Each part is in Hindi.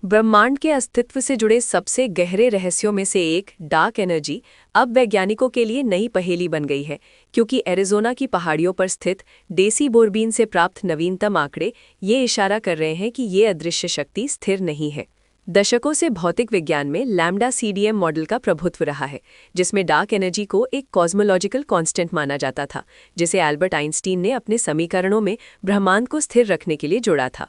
ब्रह्मांड के अस्तित्व से जुड़े सबसे गहरे रहस्यों में से एक डार्क एनर्जी अब वैज्ञानिकों के लिए नई पहेली बन गई है, क्योंकि एरिज़ोना की पहाड़ियों पर स्थित डेसी बोरबीन से प्राप्त नवीनतम आंकड़े ये इशारा कर रहे हैं कि ये अदृश्य शक्ति स्थिर नहीं है। दशकों से भौतिक विज्ञान में लैम्डा सीडीएम मॉडल का प्रभुत्व रहा है, जिसमें डार्क एनर्जी को एक कॉस्मोलॉजिकल कांस्टेंट माना जाता था, जिसे एल्बर्ट आइंस्टीन ने अपने समीकरणों में ब्रह्मांड को स्थिर रखने के लिए जोड़ा था।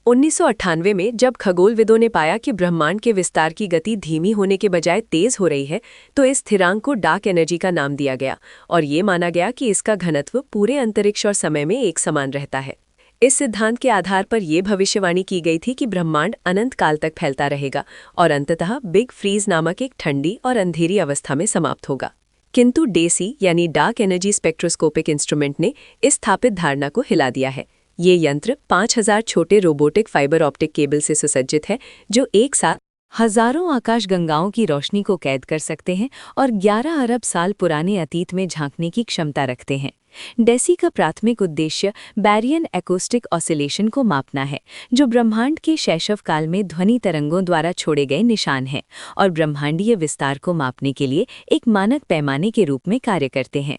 1998 में जब खगोलविदों ने पाया कि ब्रह्मांड के विस्तार की गति धीमी होने के बजाय तेज हो रही है, तो इस स्थिरांक को डार्क एनर्जी का नाम दिया गया और ये माना गया कि इसका घनत्व पूरे अंतरिक्ष और समय में एक समान रहता है। इस सिद्धांत के आधार पर यह भविष्यवाणी की गई थी कि ब्रह्मांड अनंत काल तक फैलता रहेगा और अंततः बिग फ्रीज नामक एक ठंडी और अंधेरी अवस्था में समाप्त होगा। किंतु डेसी यानी डार्क एनर्जी स्पेक्ट्रोस्कोपिक इंस्ट्रूमेंट ने इस स्थापित धारणा को हिला दिया है। ये यंत्र 5000 छोटे रोबोटिक फाइबर ऑप्टिक केबल से सुसज्जित है, जो एक साथ हजारों आकाशगंगाओं की रोशनी को कैद कर सकते हैं और 11 अरब साल पुराने अतीत में झांकने की क्षमता रखते हैं। डेसी का प्राथमिक उद्देश्य बैरियन एकॉस्टिक ऑसिलेशन को मापना है, जो ब्रह्मांड के शैशव काल में ध्वनि तरंगों द्वारा छोड़े गए निशान हैं और ब्रह्मांडीय विस्तार को मापने के लिए एक मानक पैमाने के रूप में कार्य करते हैं।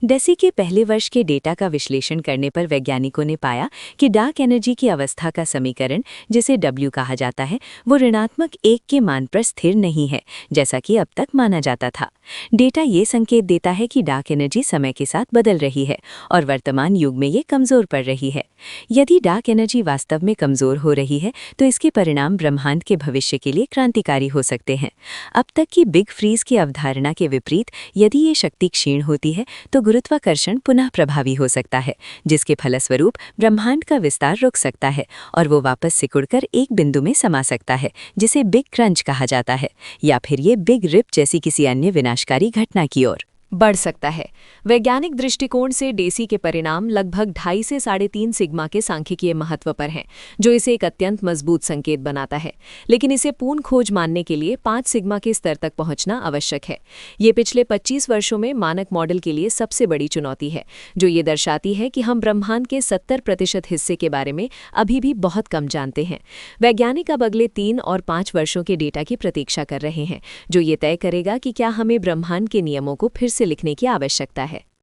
डेसी के पहले वर्ष के डेटा का विश्लेषण करने पर वैज्ञानिकों ने पाया कि डार्क एनर्जी की अवस्था का समीकरण, जिसे W कहा जाता है, वो ऋणात्मक 1 के मान पर स्थिर नहीं है, जैसा कि अब तक माना जाता था। डेटा ये संकेत देता है कि डार्क एनर्जी समय के साथ बदल रही है और वर्तमान युग में ये कमजोर पड़ रही है। यदि डार्क एनर्जी वास्तव में कमजोर हो रही है, तो इसके परिणाम ब्रह्मांड के भविष्य के लिए क्रांतिकारी हो सकते हैं। अब तक की बिग फ्रीज की अवधारणा के विपरीत, यदि ये शक्ति क्षीण होती है, तो गुरुत्वाकर्षण पुनः प्रभावी हो सकता है, जिसके फलस्वरूप ब्रह्मांड का विस्तार रुक सकता है और वो वापस सिकुड़कर एक बिंदु में समा सकता है, जिसे बिग क्रंच कहा जाता है, या फिर ये बिग रिप जैसी किसी अन्य विनाशकारी घटना की ओर बढ़ सकता है। वैज्ञानिक दृष्टिकोण से डेसी के परिणाम लगभग 2.5 से 3.5 सिग्मा के सांख्यिकीय महत्व पर हैं, जो इसे एक अत्यंत मजबूत संकेत बनाता है। लेकिन इसे पूर्ण खोज मानने के लिए 5 सिग्मा के स्तर तक पहुंचना आवश्यक है। ये पिछले 25 वर्षों में मानक मॉडल के लिए सबसे बड़ी चुनौती है, जो ये दर्शाती है कि हम ब्रह्मांड के 70% हिस्से के बारे में अभी भी बहुत कम जानते हैं। वैज्ञानिक अब अगले 3 और 5 वर्षों के डेटा की प्रतीक्षा कर रहे हैं, जो ये तय करेगा कि क्या हमें ब्रह्मांड के नियमों को फिर से लिखने की आवश्यकता है।